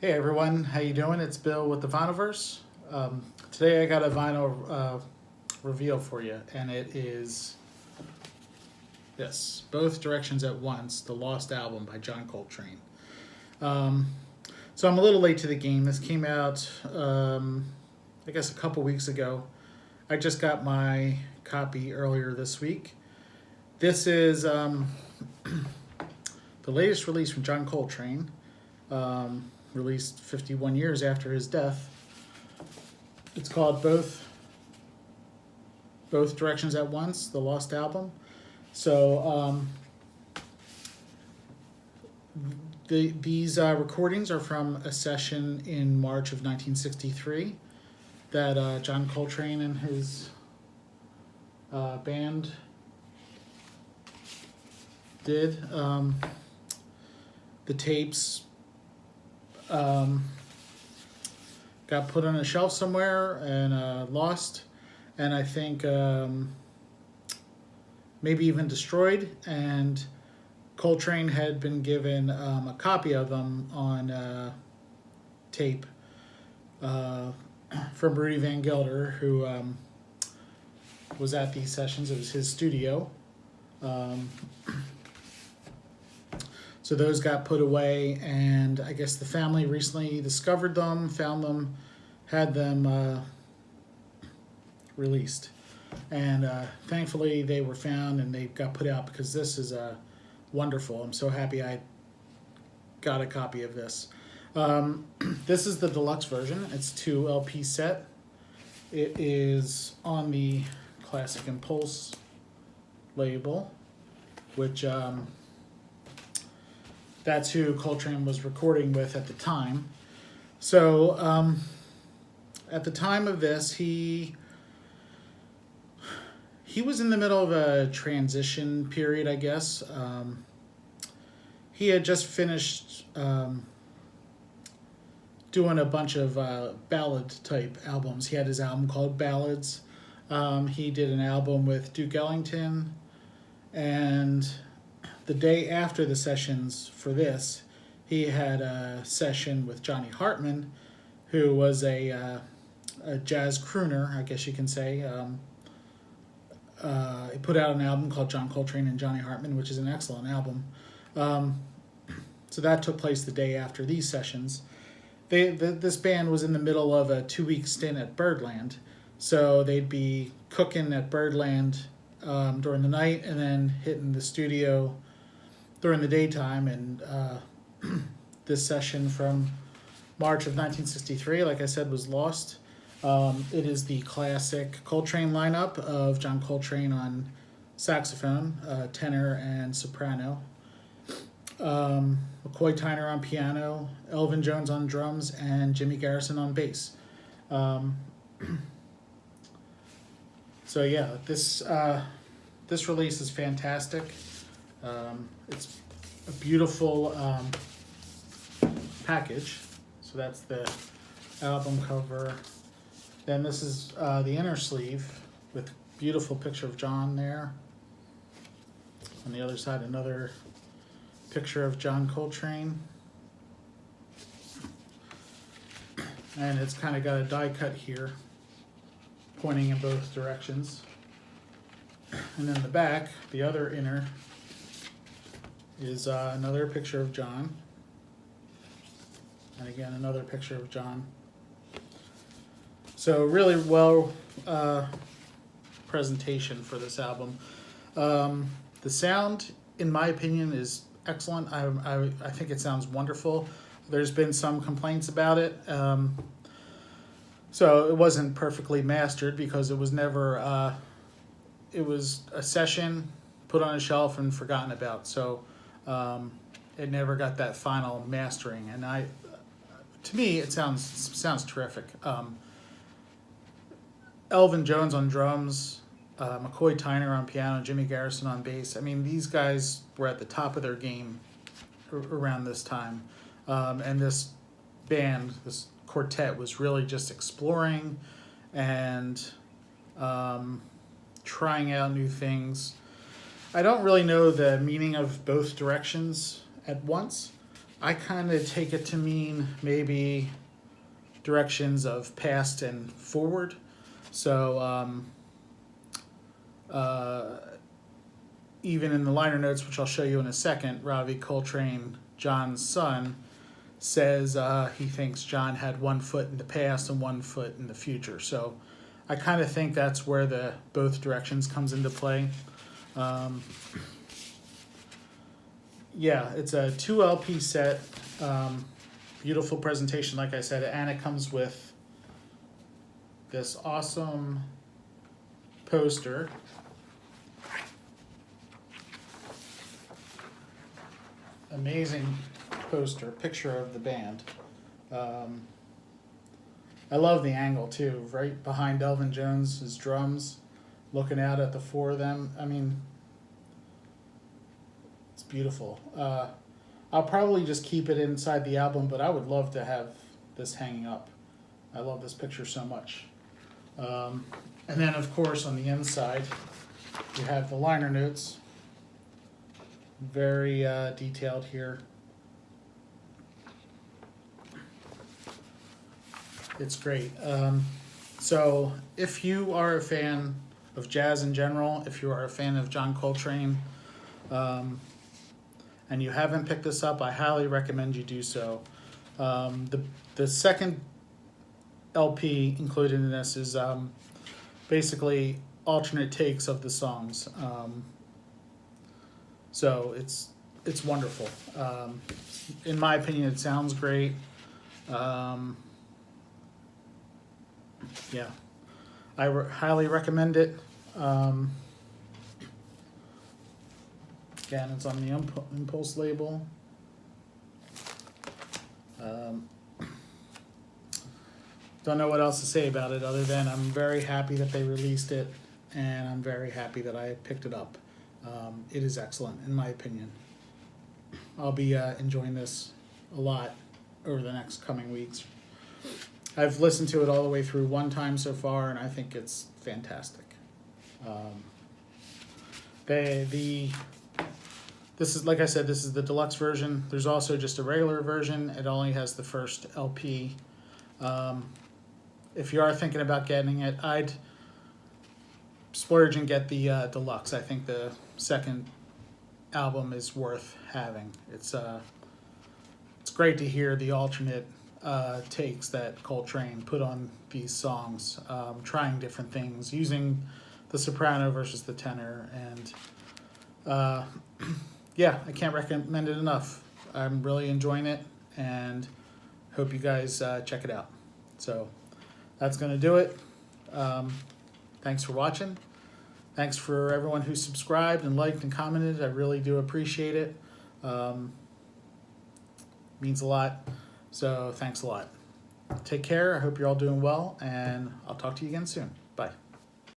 Hey everyone, how you doing? It's Bill with the Vinylverse. Today I got a vinyl reveal for you, and it is this, Both Directions at Once, the Lost Album by John Coltrane. So I'm a little late to the game. This came out, I guess, a couple weeks ago. I just got my copy earlier this week. This is the latest release from John Coltrane. Released 51 years after his death. It's called Both Directions at Once, the Lost Album. So these recordings are from a session in March of 1963 that John Coltrane and his band did. The tapes got put on a shelf somewhere and lost, and I think maybe even destroyed. And Coltrane had been given a copy of them on tape from Rudy Van Gelder, who was at these sessions. It was his studio. So those got put away, and I guess the family recently discovered them, found them, had them released. And thankfully they were found and they got put out, because this is wonderful. I'm so happy I got a copy of this. This is the deluxe version. It's 2 LP set. It is on the Classic Impulse label, which that's who Coltrane was recording with at the time. So at the time of this, he was in the middle of a transition period, I guess. He had just finished doing a bunch of ballad type albums. He had his album called Ballads. He did an album with Duke Ellington, and the day after the sessions for this, he had a session with Johnny Hartman, who was a jazz crooner, I guess you can say. He put out an album called John Coltrane and Johnny Hartman, which is an excellent album. So that took place the day after these sessions. This band was in the middle of a 2-week stint at Birdland, so they'd be cooking at Birdland during the night and then hitting the studio during the daytime. And this session from March of 1963, like I said, was lost. It is the classic Coltrane lineup of John Coltrane on saxophone, tenor, and soprano. McCoy Tyner on piano, Elvin Jones on drums, and Jimmy Garrison on bass. So yeah, this release is fantastic. It's a beautiful package. So that's the album cover. Then this is the inner sleeve with beautiful picture of John there. On the other side, another picture of John Coltrane. And it's kind of got a die cut here, pointing in both directions. And then the back, the other inner, is another picture of John. And again, another picture of John. So really well presentation for this album. The sound, in my opinion, is excellent. I think it sounds wonderful. There's been some complaints about it. So it wasn't perfectly mastered because it was never, it was a session put on a shelf and forgotten about. So it never got that final mastering. And to me, it sounds terrific. Elvin Jones on drums, McCoy Tyner on piano, Jimmy Garrison on bass. I mean, these guys were at the top of their game around this time. And this band, this quartet, was really just exploring and trying out new things. I don't really know the meaning of Both Directions at Once, I kind of take it to mean maybe directions of past and forward. So even in the liner notes, which I'll show you in a second, Ravi Coltrane, John's son, says he thinks John had 1 foot in the past and 1 foot in the future. So I kind of think that's where the both directions comes into play. Yeah, it's a 2 LP set. Beautiful presentation, like I said, and it comes with this awesome poster. Amazing poster, picture of the band. I love the angle too, right behind Elvin Jones, his drums, looking out at the 4 of them. I mean, it's beautiful. I'll probably just keep it inside the album, but I would love to have this hanging up. I love this picture so much. And then, of course, on the inside, you have the liner notes. Very detailed here. It's great. So if you are a fan of jazz in general, if you are a fan of John Coltrane, and you haven't picked this up, I highly recommend you do so. The second LP included in this is basically alternate takes of the songs. So it's wonderful. In my opinion, it sounds great. Yeah, I highly recommend it. Again, it's on the Impulse label. Don't know what else to say about it other than I'm very happy that they released it, and I'm very happy that I picked it up. It is excellent, in my opinion. I'll be enjoying this a lot over the next coming weeks. I've listened to it all the way through 1 time so far, and I think it's fantastic. This is, like I said, this is the deluxe version. There's also just a regular version. It only has the first LP. If you are thinking about getting it, I'd splurge and get the deluxe. I think the second album is worth having. It's great to hear the alternate takes that Coltrane put on these songs, trying different things, using the soprano versus the tenor, and yeah, I can't recommend it enough. I'm really enjoying it, and hope you guys check it out. So that's going to do it. Thanks for watching. Thanks for everyone who subscribed and liked and commented. I really do appreciate it. Means a lot. So thanks a lot. Take care. I hope you're all doing well, and I'll talk to you again soon.